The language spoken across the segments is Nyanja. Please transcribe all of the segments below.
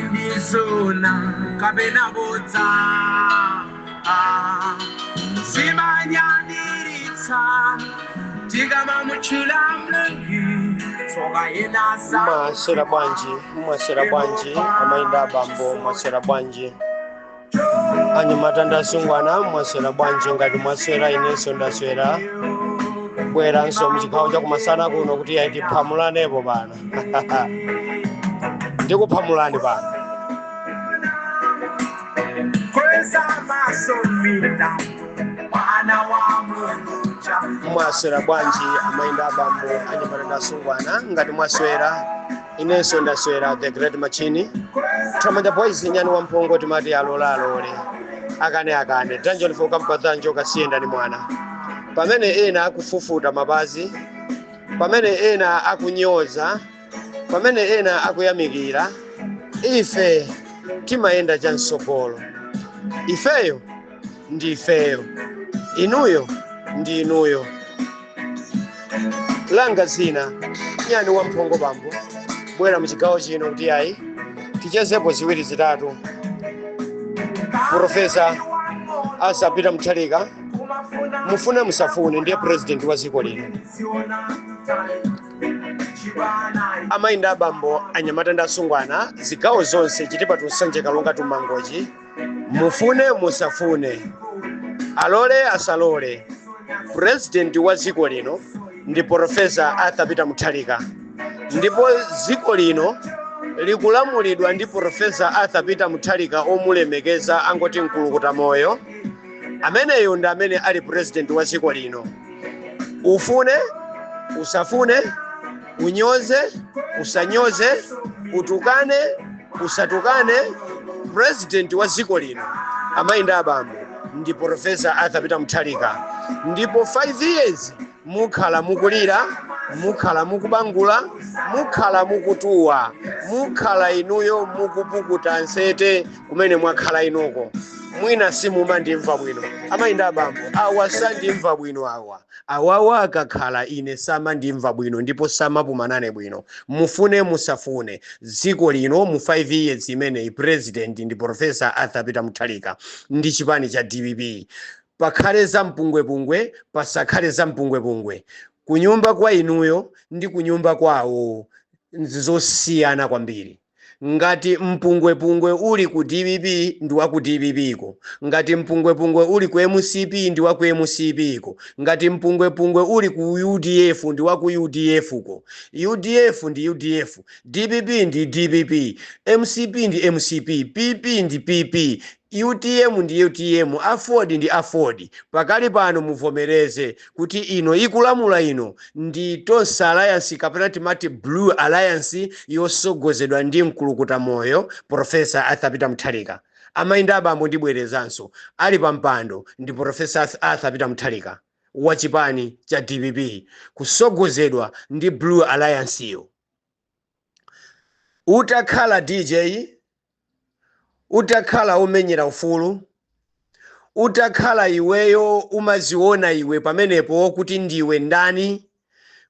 Kodindizona kabena bota simanyadiritsa tigama muchula mlengi soga yena sa mwasera bwanji amainda bambo mwasera bwanji anyamata sungwana mwasera bwanji ngati mwasera inenso ndaswera bweranso mchikhawo chakumasana kuno kuti yaiti phamulanepo bana ndikuphamulani bana mwasera bwanji amainda bambo anyamata sungwana ngati mwaswera inenso ndaswera the great machini Tramanja boys nyani wampongo timati alole akane Danjon foka mpatanjo kasiyenda ni mwana pamene ena akufufuta mabazi pamene ena akunyoza pamene ena akuyamikira ife timayenda chansogolo ifeyo ndi ifeyo inuyo ndi inuyo langa zina nyani wampongo bambo bwera muchigawo chino kuti ayi tichezepo ziwiri zitatu Profesa Asa Peter Mutharika mufune musafune ndiye president wa dziko lino amainda bambo anyamata ndasungwana zigawo zonse chitipa tusanje kalonga tumangoji mufune musafune alole asalole president wa dziko lino ndi Profesa Asa Peter Mutharika ndipo dziko lino likulamulidwa ndi Profesa Asa Peter Mutharika omulemekeza angoti mkulukuta moyo ameneyo ndi amene ali president wa dziko lino ufune usafune unyoze usanyoze utukane usatukane president wa dziko lino amainda bambo ndi Profesa Asa Peter Mutharika ndipo 5 years mukhala mukulira mukhala mukubangula mukhala mukutuwa mukhala inuyo mukupukuta nsete kumene mwakhala inuko mwina simuma ndimva bwino amainda bambo awa sandimva bwino awawa akakhala ine sama ndimva bwino ndipo sama pumanane bwino mufune musafune dziko lino mu 5 years imene president ndi Profesa Asa Peter Mutharika ndi chipani cha DPP pakhale za mpungwepungwe pasakhale za mpungwepungwe kunyumba kwa inuyo ndi kunyumba kwawo nzosiyana kwambiri ngati mpungwepungwe uli ku DPP ndi wa ku DPP ko ngati mpungwepungwe uli ku MCP ndi wa ku MCP ko ngati mpungwepungwe uli ku UDF ndi wa ku UDF ko UDF ndi UDF DPP ndi DPP MCP ndi MCP PP ndi PP UTM ndi UTM afford ndi afford pakali pano muvomereze kuti ino ikulamula ino ndi Tonse Alliance kapena timati Blue Alliance yosogozedwa ndi mkulukuta moyo Profesa Asa Peter Mutharika amainda bambo ndibwerezanso ali pampando ndi Profesa Asa Peter Mutharika wa chipani cha DPP kusogozedwa ndi Blue Alliance yo utakhala DJ utakhala umenyera ufulu utakhala iweyo umaziona iwe pamenepo kuti ndiwe ndani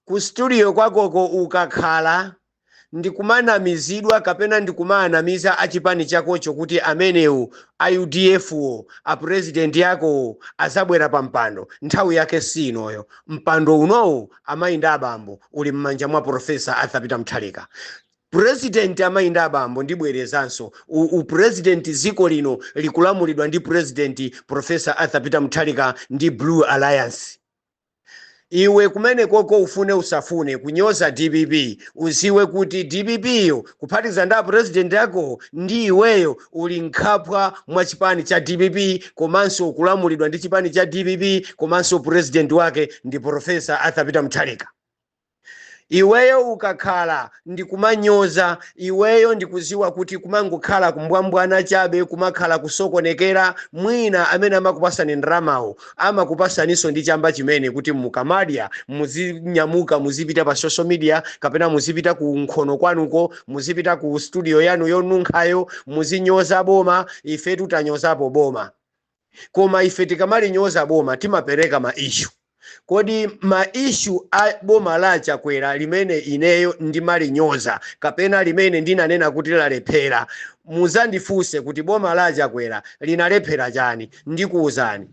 ku studio kwakoko ukakhala ndikumanamizidwa kapena ndikumanamiza achipani chakocho kuti amenewo a UDF a president yako azabwera pampando nthawi yake sinoyo mpando unowo amainda abambo uli mmanja mwa Profesa Asa Peter Mutharika President amainda bambo ndibwerezanso president dziko lino likulamulidwa ndi president Profesa Asa Peter Mutharika ndi Blue Alliance iwe kumene koko ufune usafune kunyoza DPP uziwe kuti DPP yo kuphatiza nda president yako ndi iweyo uli nkhapwa mwa chipani cha DPP komanso kulamulidwa ndi chipani cha DPP komanso president wake ndi Profesa Asa Peter Mutharika iweyo ukakhala ndikumanyoza iweyo ndikuziwa kuti kumangokhala kumbwambwana chabe kumakhala kusokonekera mwina amene amakupasani ndramawo amakupasaniso ndi chamba chimene kuti mukamadya muzinyamuka muzipita pa social media kapena muzipita ku nkhono kwanuko muzipita ku studio yanu yonunkhayo muzinyoza boma ife tutanyozapo boma koma ife tikamalinyoza boma timapereka ma issue kodi maishu a boma la Chakwera limene ineyo ndimalinyoza kapena limene ndinanena kuti lalephera, muzandifunse kuti boma la Chakwera linalephera chani, ndikuwuzani.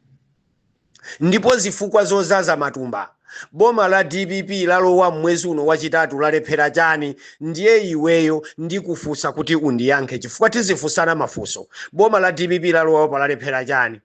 Ndipo zifukwa zozaza matumba, boma la DPP lalowa mwezi uno wachitatu lalephera chani, ndiye iweyo ndikufunsa kuti undiyankhe chifukwa tizifunsana mafunso. Boma la DPP lalowa palalephera chani?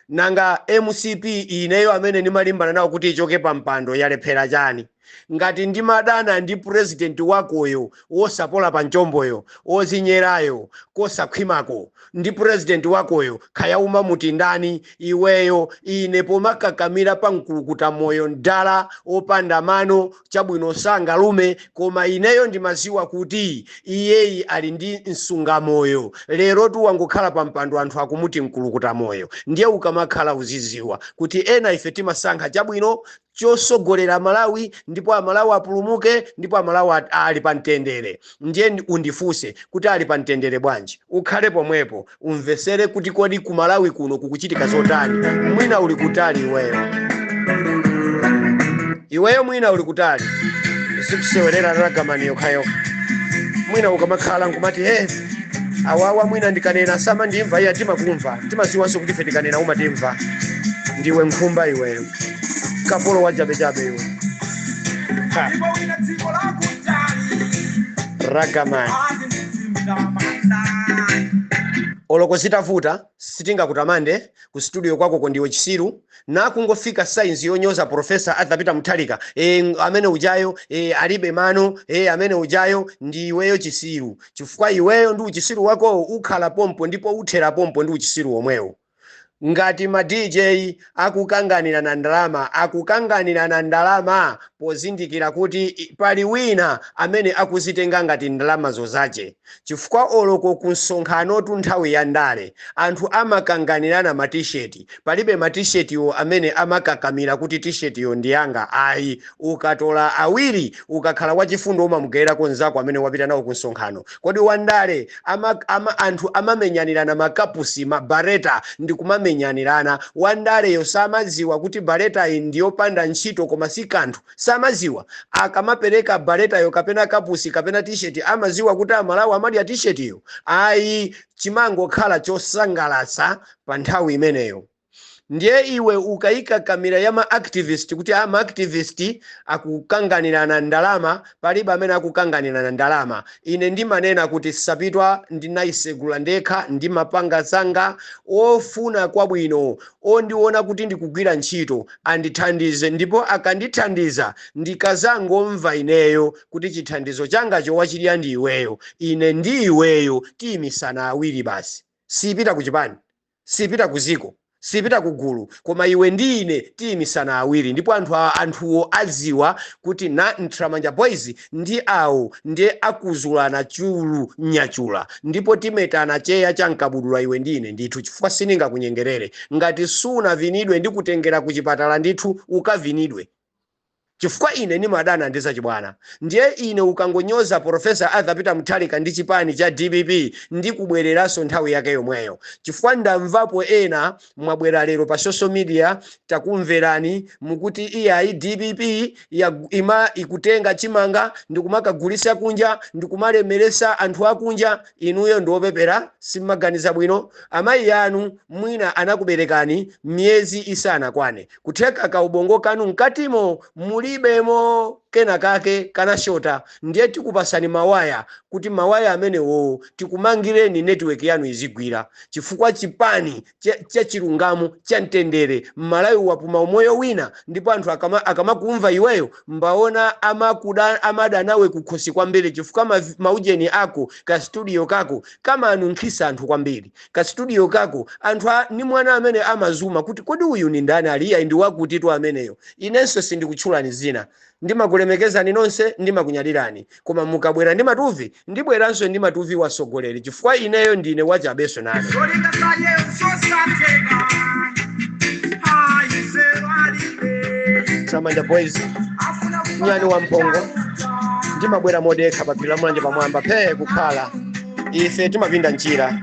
Nanga MCP ineyo amene ndimalimbana nawo kuti ichoke pa mpando yalephera chani? Ngati ndimadana ndi president wakoyo wosapola pa nchomboyo ozinyerayo kosakhwimako ndi president wakoyo khayauma mutindani iweyo ine pomakakamira pa mkulukuta moyo ndala opanda mano chabwino sangalume, koma ineyo ndimaziwa kuti iyeyi ali ndi msunga moyo. Lero tu wangokhala pa mpando anthu akumuti mkulukuta moyo, ndiye ukamakhala uziziwa kuti ena ife timasankha chabwino chosogolera Malawi, ndipo Amalawi apulumuke, ndipo Amalawi ali pa mtendere. Ndiye undifunse kuti ali pa mtendere bwanji, ukhale pomwepo umvesere kuti kodi ku Malawi kuno kukuchitika zotani. Mwina uli kutali iweyo mwina uli kutali, sikusewerera Ragamani yokhayo. Mwina ukamakhala nkumati awawa mwina ndikanena sama ndimva iya timakumva, timaziwanso kuti ife tikanena umatimva. Ndiwe nkhumba iweyo, kapolo wa jabe iwe. Ragamani oloko zitavuta sitingakutamande ku studio kwako kondiwe chisiru na kungofika science yonyoza Professor Arthur Mutharika amene ujayo alibe mano amene ujayo ndiweyo chisiru, chifukwa iweyo ndi uchisiru wako ukhala pompo ndipo uthera pompo ndi uchisiru omwewo. Ngati ma DJ akukanganira na ndalama pozindikira kuti pali wina amene akuzitenga ngati ndalama zozache, chifukwa oloko ku nsonkhano tu nthawi ya ndale anthu amakanganirana ma t-shirt, palibe ma t-shirt yo amene amakakamira kuti t-shirt yo ndiyanga ayi. Ukatola awiri ukakhala wachifundo umamugera konzako amene wapita nawo ku nsonkhano. Kodi wandale anthu amamenyanirana makapusi mabareta ndi kumamenyanirana. Wandale yo samaziwa kuti bareta iyi ndiyopanda ntchito koma si kanthu, samaziwa. Akamapereka bareta yo kapena kapusi kapena t-shirt amaziwa kuti Amalawi amadya t-shirt yo. Ayi, chimangokhala chosangalasa pa nthawi imeneyo. Ndiye iwe ukayika kamera ya ma activist kuti ama activist akukanganirana ndalama, palibe amene akukanganirana ndalama. Ine ndimanena kuti sapitwa ndinaisegula ndekha ndi mapanga zanga ofuna kwabwino, ondiona kuti ndikugwira ntchito andithandize, ndipo akandithandiza ndikazangomva ineyo kuti chithandizo changa chowachirya ndi iweyo, ine ndi iweyo tiyimisana awiri basi. Sipita ku chipani, sipita ku ziko, sipita kugulu, koma iwe ndi ine tiyimisana awiri, ndipo anthuwo aziwa kuti na Ntramanja Boys ndi awo ndiye akuzulana chulu nyachula, ndipo timetana cheya chankabudula iwe ndi ine ndithu, chifukwa siningakunyengerere. Ngati suna vinidwe ndi kutengera ku chipatala ndithu ukavinidwe, chifukwa ine ni madana ndiza chibwana. Ndiye ine ukangonyoza Professor Arthur Mutharika ndi chipani cha DPP ndi kubwereraso nthawi yake yomweyo, chifukwa ndamvapo ena mwabwera lero pa social media takumverani mukuti iyayi DPP ikutenga chimanga ndikumakagulisa kunja ndikumalemeresa anthu akunja. Inuyo ndiopepera, simaganiza bwino. Amayi yanu mwina anakuberekani miezi isanakwane, kutheka kaubongo kanu mkatimo mulibemo kena kake kana shota. Ndiye tikupasani mawaya kuti mawaya amenewo tikumangireni network yanu izigwira, chifukwa chipani cha chilungamo cha mtendere Malawi wapuma umoyo wina, ndipo anthu akamakumva iweyo mbaona amada nawe kukhosi kwambiri, chifukwa maujeni ako ka studio kako kama anunkhisa anthu kwambiri. Ka studio kako anthu ni mwana amene amazuma kuti kodi uyu ni ndani, aliya ndi wakuti tu ameneyo. Inenso sindikutchulani zina, ndimakulemekezani nonse, ndimakunyalirani, koma mukabwera ndi matuvi ndibweranso ndi matuvi wasogoleri, chifukwa ineyo ndine wachabeso nane. Ntramanja Boys nyani wa mpongo ndimabwera modekha pa phiri la Mulanje pamwamba phe kukhala ife timapinda njira.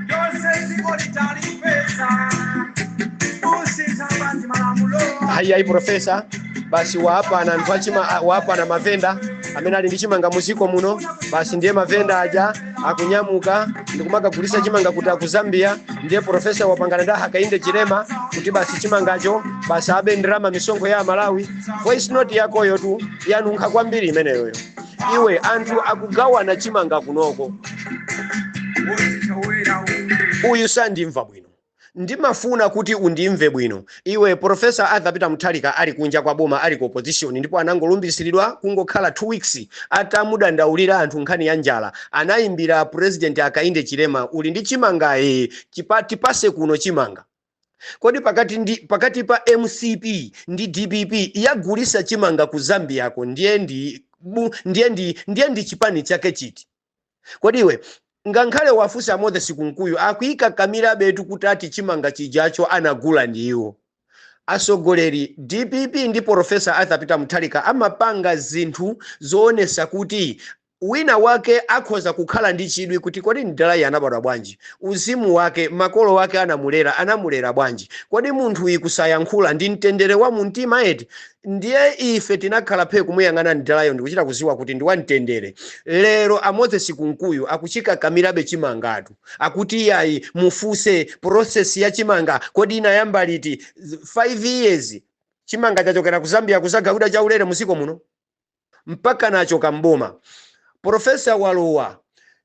hayi profesa basi wapana anthu achima wapana mavenda amene ali ndi chimanga muziko muno basi ndiye mavenda aja akunyamuka ndikumakagulisa chimanga kuti ku Zambia ndiye profesa wapangana ndi Hakainde Chilema kuti basi chimangacho basi abe ndirama misonkho ya Malawi. Voice note yakoyo tu yanunkha kwambiri imeneyo. Iwe anthu akugawana chimanga kunoko uyu sandimva bwino ndimafuna kuti undimve bwino. Iwe Profesa Arthur Peter Mutharika ali kunja kwa boma ali ku opposition ndipo anangolumbitsiridwa kungokhala 2 weeks atamudandaulira anthu nkhani ya njala anayimbira President Hakainde Chilema uli ndi chimanga tipase kuno chimanga. Kodi pakati pa MCP ndi DPP yagulisa chimanga ku Zambia ko ndiye ndi chipani chake chiti. Kodi iwe ngankhale wafusa Moses Kunkuyu akuika kamera betu kuti ati chimanga chijacho anagula ndiwo. Asogoleri DPP ndi Profesa Arthur Peter Mutharika amapanga zinthu zoonesa kuti wina wake akhoza kukhala ndi chidwi kuti kodi ndalayi anabadwa bwanji, uzimu wake makolo wake anamulera bwanji, kodi munthu ikusayankhula ndi mtendere wa mumtima eti. Ndiye ife tinakhala phe kumuyang'ana ndalayo ndikuchita kuziwa kuti ndi wamtendere. Lero Moses Kunkuyu akuchika kamirabe chimangatu akuti yayi mufuse process ya chimanga kodi inayamba liti 5 years chimanga chachokera ku Zambia kuzagawida chaulere musiko muno mpaka nachoka mboma. Profesa Walowa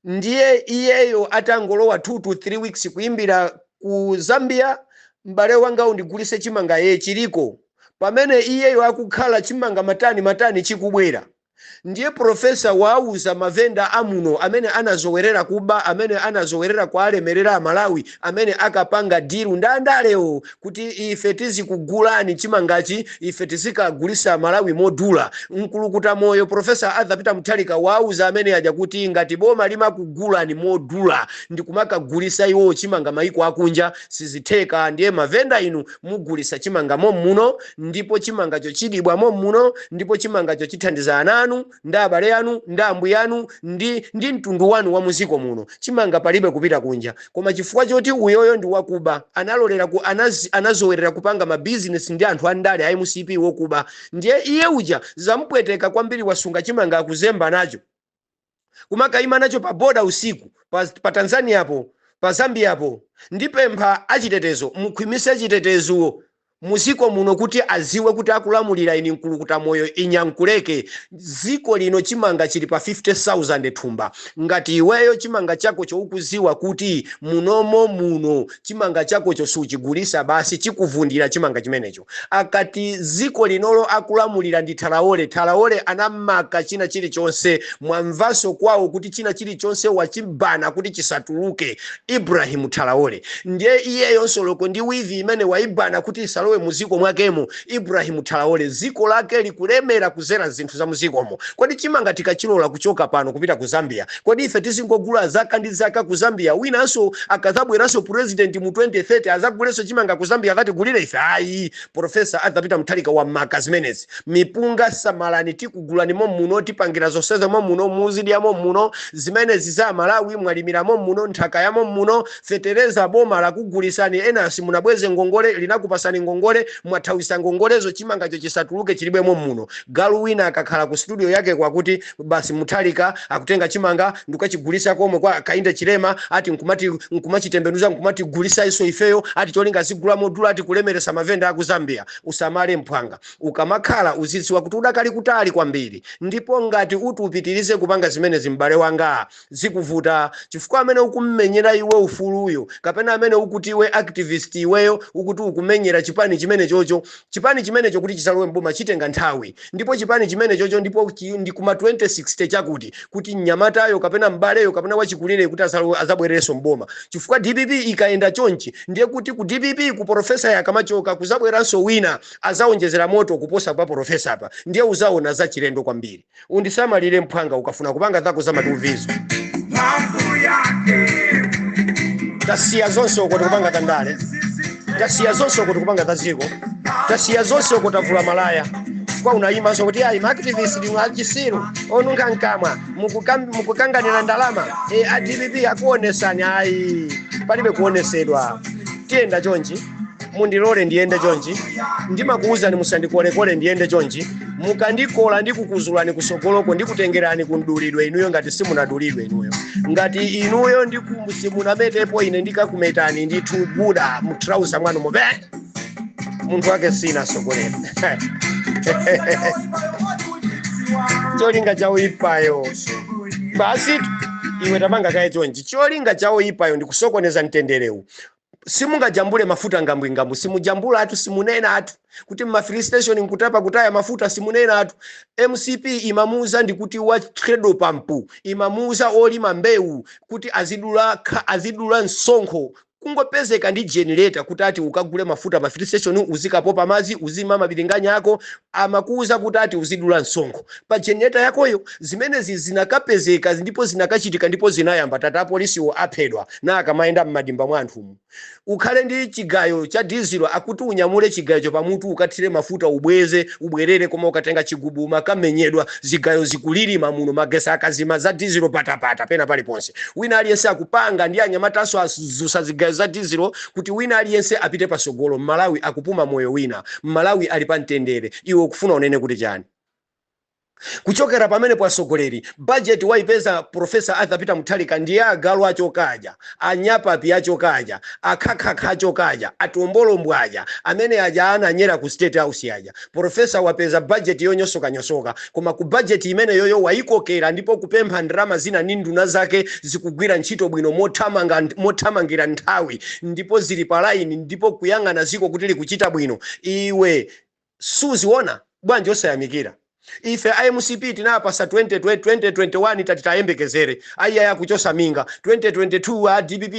ndiye iyeyo atangolowa 2 to 3 weeks kuimbira ku Zambia mbale wanga undigulise chimanga chiriko pamene iyeyo akukhala chimanga matani chikubwera. Ndiye profesa wauza mavenda amuno amene anazowerera kuba amene anazowerera kwa alemerera Malawi amene akapanga diru ndandalewo kuti ife tizikugulani chimangachi ife tizikagulisa Malawi modula nkulukuta moyo. Profesa Arthur Peter Mutharika wauza amene aja kuti ngati boma limakugulani modula ndikumakagulisa iwo chimanga maiko akunja sizitheka. Ndiye mavenda inu mugulisa chimanga muno ndipo chimangacho chidibwa muno ndipo chimangacho chithandiza ananu nda abale anu nda ambuye anu ndi mtundu wanu wa muziko muno. Chimanga palibe kupita kunja koma chifukwa choti uyoyo ndi wakuba analolera ku anazowerera kupanga ma business ndi anthu andale a MCP wokuba. Ndiye iye uja zamupweteka kwambiri wasunga chimanga akuzemba nacho kumakaima nacho pa boda usiku pa Tanzania po pa Zambia po. Ndipempha achitetezo mukhwimise achitetezo muziko muno kuti aziwe kuti akulamulira ini nkulukuta moyo inyankuleke. Ziko lino chimanga chili pa 50,000 thumba. Ngati iweyo chimanga chako choukuziwa kuti muno chimanga chako chosuchigulisa basi chikuvundira chimanga chimenecho. Akati ziko linolo akulamulira ndi Talaole anamaka china chilichonse mwamvaso kwawo kuti china chilichonse wachibana kuti chisatuluke Ibrahim Talaole. Ndiye iyeyo soloko ndi wivi imene waibana kuti salowe muziko mwakemo Ibrahim Talaole ziko lake likulemera kuzera zinthu za muzikomo. Kodi chimanga tikachilola kuchoka pano kupita ku Zambia kodi ife tizingogula zaka ndi zaka ku Zambia winanso akazabweranso president mu 2030 azaguleso chimanga ku Zambia akatigulire ife? Ayi. Profesa Arthur Peter Mutharika wa maka zimenezi mipunga samalani tikugulani muno tipangira zonseze muno muzidya muno zimenezi za Malawi mwalimira muno nthaka ya muno fetereza boma la kugulisani enasi munabweze ngongole linakupasani ngongole mwathawisa ngongolezo chimangacho chisatuluke chilibe muno. Galu wina akakhala ku studio yake kwa kuti basi Mutharika akutenga chimanga ndukachigulisa komwe kwa Hakainde Chilema ati nkumachitembenuza nkumati gulisa iso ifeyo ati cholinga zigula modula ati kulemeresa mavenda aku Zambia. Usamale mphwanga ukamakhala uzidziwa kuti udakali kutali kwambiri ndipo ngati upitirize kupanga zimene zimbale wanga zikuvuta chifukwa amene ukummenyera iwe ufuluyo kapena amene ukuti iwe activist iweyo ukuti ukumenyera chipani chimenecho kuti chisalowe mboma chitenga nthawi ndipo chipani chimenecho ndipo ndi kuma 2060 chakuti kuti nyamatayo kapena mbaleyo kapena wachikulire kuti azabwerereso mboma. Chifukwa DPP ikaenda chonchi ndiye kuti ku DPP ku profesa yakamachoka kuzabweranso wina azaonjezera moto kuposa pa profesa apa ndiye uzaona za chilendo kwambiri. Undisamalire mphwanga ukafuna kupanga zako za matuvizo tasiya zonse uko tikupanga tandale tasiya zonse uko tikupanga taziko tasiya zonse uko tavula malaya kwa unaima so kuti ayi activist ndi mwachisiru onunga nkamwa mukukanganira ndalama DPP akuonesani ayi palibe kuonesedwa. Tienda chonchi mundilole ndiyende chonchi ndimakuwuzani musandikolekole ndiyende chonchi mukandikola ndikukuzulani kusogoloko ndikutengerani kundulidwe inuyo ngati simunadulidwe inuyo ngati inuyo simunametepo ine ndikakumetani ndithu buda mutrausa mwanu mobe munthu wake sina sogolera cholinga chawo ipayo basi iwe tamanga kaye chonchi cholinga chawo ipayo ndikusokoneza mtenderewu simungajambule mafuta ngambwingambu simujambula atu simunena atu kuti mafree station nkutapa kutaya mafuta simunena atu MCP imamuza ndikuti wa credo pampu imamuza olima mbewu kuti azidula nsonkho kungopezeka ndi generator kuti ati ukagule mafuta ma free station uzikapopa mazi uzima mabilinganya yako amakuuza kuti ati uzidula nsonkho pa generator yakoyo zimenezi zinakapezeka ndipo zinakachitika ndipo zinayamba tata polisi wo aphedwa na akamaenda mmadimba mwa anthu ukhale ndi chigayo cha diesel akuti unyamule chigayo cho pamutu ukathire mafuta ubwerere koma ukatenga chigubu makamenyedwa zigayo zikulilima muno magesa akazima za diesel patapata pena paliponse wina aliyense akupanga ndi anyamataso azusa zigayo za diesel kuti wina aliyense apite pasogolo Malawi akupuma moyo wina Malawi ali pa mtendere iwe ukufuna unene kuti chani kuchokera pamene pasogoleri budget waipeza Professor Arthur Peter Mutharika ndiye agalu achokaja anyapa pia achokaja akhakha achokaja atumbolombwaja amene aja ananyera ku State House yaja Professor wapeza budget yonyosoka koma ku budget imene yoyo waikokera ndipo kupempha ndrama zina ni nduna zake zikugwira ntchito bwino mothamangira nthawi ndipo zili pa line ndipo kuyang'ana ziko kuti likuchita bwino iwe suziona bwanji osayamikira ife IMCP tinapasa 2021 tatitayembekezere aya kuchosa minga 2022 DPP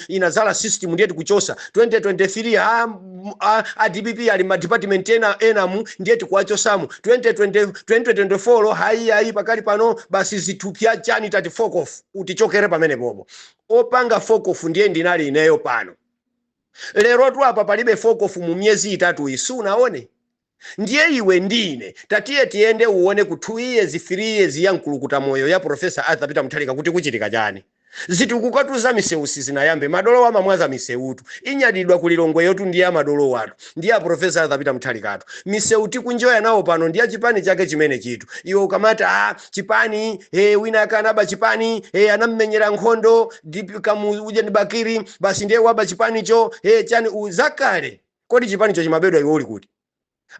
inazala system ndiye kuchosa 2023 DPP ali ma department enamu ndiye kuachosamu 2024 hai pakali pano basi zitupya chani tati fuck off utichokere pamene bobo opanga fuck off ndiye ndinali ineyo pano lero tu apa palibe fuck off mu myezi 3 isu unaone ndiye iwe ndine tatiye tiende uone ku 2 years 3 years ya nkulukuta moyo ya Professor Arthur Peter Mutharika kuti kuchitika chani zitukukatuza miseusi zinayambe madolo wa mamwaza miseutu inyadidwa kulilongwe yotu ndiye madolo watu ndiye Professor Arthur Peter Mutharika atu miseuti kunjoya nawo pano ndiye chipani chake chimene chitu iwe ukamata chipani wina kanaba chipani anammenyera nkhondo dipika uje Bakiri basi ndiye waba chipani cho chani uzakale kodi chipani cho chimabedwa iwe uli kuti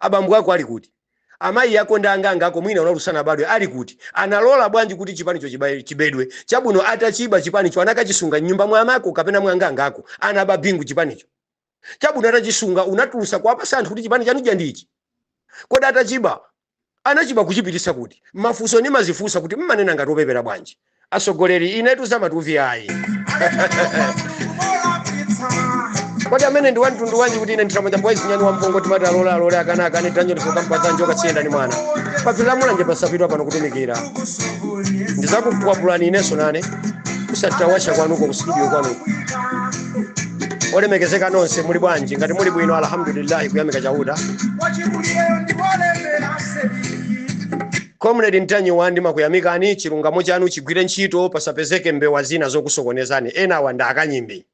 abambu wako ali kuti amayi yako ndanganga ako mwina unalusana bado ali kuti analola bwanji kuti chipani cho chibedwe chabuno atachiba chipani cho anakachisunga nyumba mwamako kapena mwanganga ako anaba bingu chipani cho chabuno atachisunga unatulusa kwa hapa santhu kuti chipani chanu jandichi koda atachiba anachiba kuchipitisa kuti mafuso ni mazifusa kuti mmanena ngatopepera bwanji asogoleri inetu zamatuvi ayi Kodi amene ndi wantundu wanji kuti ine ndithamanja boys nyani wa mpongo timati alola akana tanjo ndisokampatsa njoka tsiyenda ni mwana pafilamula nje pasapitwa pano kutumikira ndizakukwapulani ineso nane kusatawasha kwanuko ku studio kwanuko olemekezeka nonse muli bwanji ngati muli bwino alhamdulillah kuyamika chauta Comrade Ntanyi wandi makuyamikani chilungamo chanu chigwire ntchito pasapezeke mbewa zina zokusokonezani ena wanda akanyimbi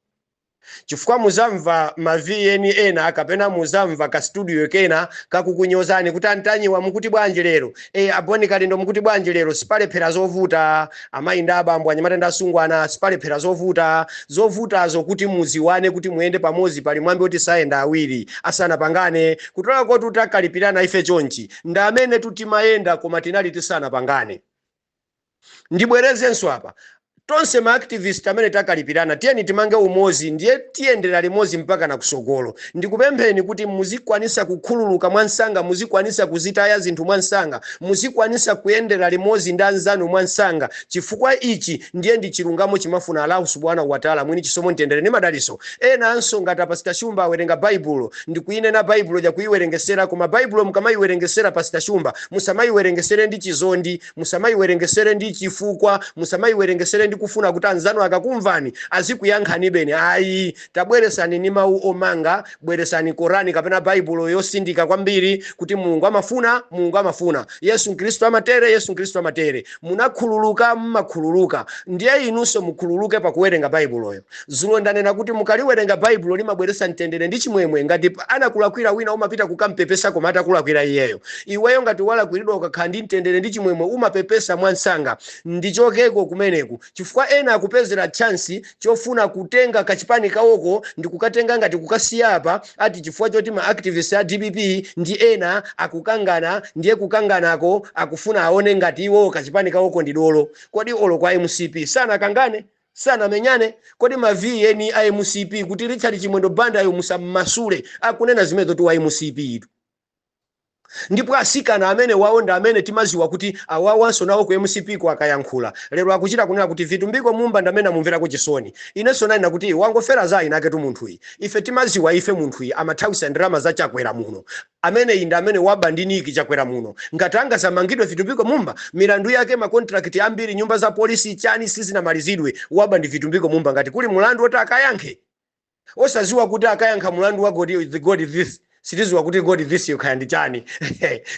chifukwa muzamva maviyeni ena akapena muzamva ka studio kena kakukunyozani kuti Ntanyi wa mukuti bwanji lero aboni kali ndo mukuti bwanji lero sipalephera zovuta amayi ndabambo anyamatenda asungwana sipalephera zovuta kuti muziwane kuti muende pamozi pali mwambi oti sayenda awiri asana pangane kutola kuti utakalipirana ife chonchi ndamene tutimayenda koma tinali tisana pangane ndibwerezenso apa tonse ma activist amene takalipirana tiyeni timange umozi ndiye tiyendera limozi mpaka na kusogolo ndikupempheni kuti muzikwanisa kukhululuka mwansanga muzikwanisa kuzitaya zinthu mwansanga muzikwanisa kuyendera limozi ndi anzanu mwansanga chifukwa ichi ndiye ndi chilungamo chimafuna Allah subhanahu wa ta'ala mwini chisomo ntendere ni madaliso ena anso ngati Pastor Shumba awerenga Bible ndikuinena Bible ja kuiwerengesera koma Bible mukamayiwerengesera Pastor Shumba musamayiwerengesere ndi chizondi musamayiwerengesere ndi chifukwa musamayiwerengesere ndi tikufuna kuti anzanu akakumvani azikuyankhani bene ayi tabweresani ni mawu omanga bweresani Korani kapena Baibulo yosindika kwambiri kuti Mulungu amafuna Yesu Kristo amatere munakhululuka mmakhululuka ndiye inunso mukhululuke pakuwerenga Baibuloyo zulo ndanena kuti mukaliwerenga Baibulo limabweresa mtendere ndi chimwemwe ngati anakulakwira wina umapita kukampepesa koma atakulakwira iyeyo iweyo ngati walakwiridwa ukakhala ndi mtendere ndi chimwemwe umapepesa mwansanga ndichokeko kumeneku chifukwa ena akupezera chance chofuna kutenga kachipani kawoko ndi kukatenga ngati kukasiya apa ati chifukwa choti ma activists a DPP ndi ena akukangana ndiye kukanganako akufuna aone ngati iwo kachipani kawoko ndi dolo kodi olo kwa MCP sana kangane sana menyane kodi ma VN a MCP kuti Richard Chimwendo Banda yo musamasule akunena zimezo tu wa MCP itu ndipo asikana amene waonda amene timaziwa kuti awawanso nawo ku MCP kwa akayankhula lero akuchita kunena kuti vitumbiko mumba ndamene mumvera kuchisoni inenso nani kuti wangofera za inake tu munthu iyi ife timaziwa ife munthu iyi amathawisa ndrama za Chakwera muno amene inda amene waba ndiniki Chakwera muno ngati angasamangidwe vitumbiko mumba milandu yake ma contract ambiri nyumba za polisi chani sizinamalizidwe waba ndi vitumbiko mumba ngati kuli mulandu woti akayankhe osaziwa kuti akayankha mulandu wa God this sitiziwa kuti God this yukhaya ndi chani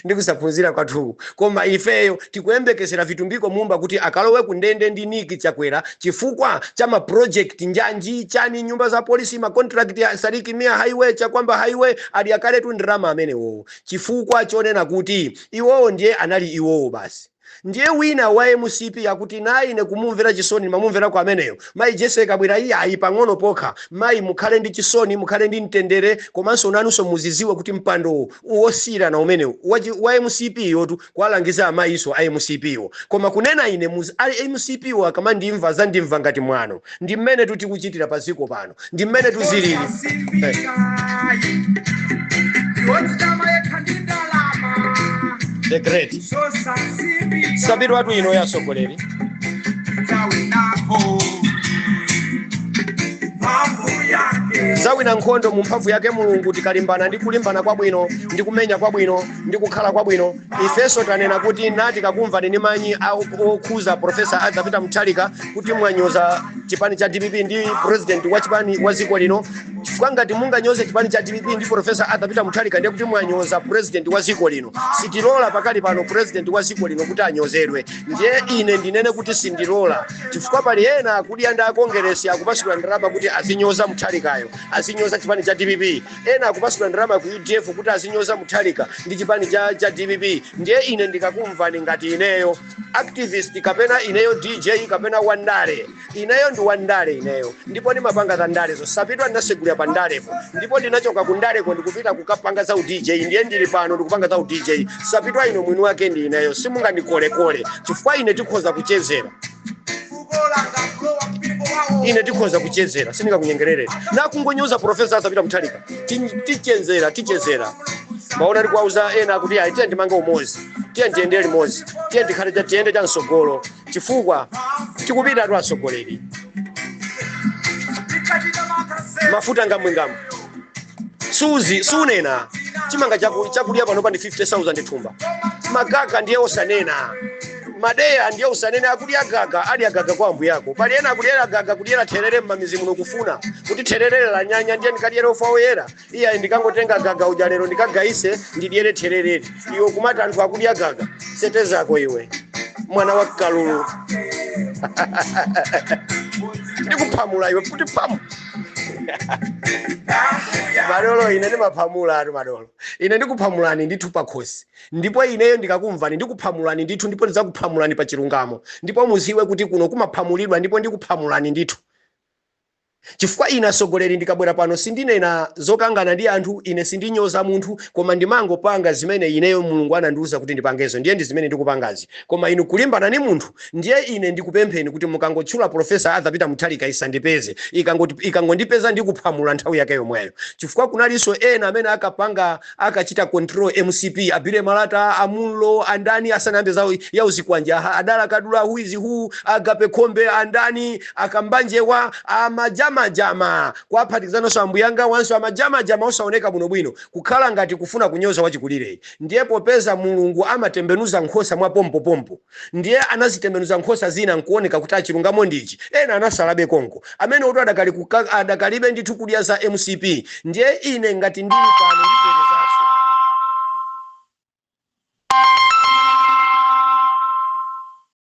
ndikusaphunzira kwathu koma ifeyo tikuyembekezera vitumbiko mumba kuti akalowe kundende ndi Niki Chakwera chifukwa cha ma project njanji chani nyumba za polisi ma contract ya Sariki Mia highway chakwamba highway ali akaletu ndrama amene wo chifukwa chonena kuti iwowo ndiye anali iwowo basi ndiye wina wa MCP yakuti nayi ine kumumvera chisoni mamumvera kwa ameneyo mayi Jesse kabwera iyi ayi pang'ono pokha mayi mukhale ndi chisoni mukhale ndi mtendere komanso nanunso muziziwe kuti mpando uwosira na umenewo wa MCP yotu kwalangiza amayiso a MCP yo koma kunena ine MCP yo akamandimva zandimva ngati mwano ndi mmene tuti kuchitira paziko pano ndi mmene tuzilili the great sabiri watu ino ya sokoleri zawina nkhondo mu mphamvu yake Mulungu tikalimbana ndi kulimbana kwabwino ndi kumenya kwabwino ndi kukhala kwabwino ifeso tanena kuti nati kakumva ni manyi okhuza Professor Arthur Peter Mutharika kuti mwanyoza chipani cha DPP ndi president wa chipani wa ziko lino chifukwa ngati munganyoze chipani cha DPP ndi Professor Arthur Peter Mutharika ndiye kuti mwanyoza president wa ziko lino sitilola pakali pano president wa ziko lino kuti anyozedwe ndiye ine ndinene kuti sindilola chifukwa pali ena akudiyanda akongeresi akupasula ndrama kuti azinyoza Mutharikayo azinyoza chipani cha DPP ena akupasula ndrama ku UDF kuti azinyoza Mutharika ndi chipani cha DPP ndiye ine ndikakumva ngati ineyo activist kapena ineyo DJ kapena wandale ineyo ndi wandale ineyo ndipo ndimapanga za ndalezo sapitwa ndasegulira pa ndalepo ndipo ndinachoka ku ndaleko ndikupita kukapanga za DJ ndiye ndili pano ndikupanga za DJ sapitwa ino mwini wake ndi ineyo simungandikolekole chifukwa ine tikhoza kuchezera ine tikhoza kuchezera sindingakunyengerere na kungonyoza Professor Arthur Peter Mutharika tichezera maona ndikuauza ena kuti ayi ndimanga umozi tiendele mozi tiende cha nsogolo chifukwa tikupita tu asogoleri mafuta ngamwe sunena chimanga chakulia pano pa ndi 50,000 thumba magaka ndiye osanena madeya ndiye usanene akulia gaga ali agaga kwa ambu yako pali ena akuliera gaga kuliera terere mmamizimu nokufuna kuti terere la nyanya ndiye ndikaliera ofa oyera iya ndikangotenga gaga ujalero ndikagaise ndidiere terere iyo kumata anthu akulia gaga sete zako iwe mwana wa kalulu ndikuphamula iwe futi pamu madolo ine ndimaphamula atu madolo ine ndikuphamulani ndithu pakhosi ndipo ineyo ndikakumvani ndikuphamulani ndithu ndipo ndizakuphamulani pa chilungamo ndipo muziwe kuti kuno kumaphamulidwa ndipo ndikuphamulani ndithu chifukwa ine asogoleri ndikabwera pano sindinena zokangana ndi anthu ine sindinyoza munthu koma ndimangopanga zimene ineyo Mulungu anandiuza kuti ndipangezo ndiye ndi zimene ndikupangazi koma inu kulimbana ni munthu ndiye ine ndikupempheni kuti mukangotchula Professor Arthur Peter Mutharika isandipeze ikangondipeza ndikuphamula nthawi yake yomweyo chifukwa kunalinso ena amene akachita control MCP abire malata amulo andani asanambe zawo ya uzikwanja adala kadula huizi agape kombe andani akambanjewa amajama amajama kwaphatikizanonso ambuyanga wanso amajama osaoneka bwinobwino kukhala ngati kufuna kunyoza wachikulire. Ndiye popeza Mulungu amatembenuza nkhosa mwa pompo ndiye anazitembenuza nkhosa zina nkuoneka kuti achilungamo ndichi ena anasalabe konko amene oto adakalibe ndithu kudya za MCP. Ndiye ine ngati ndili pano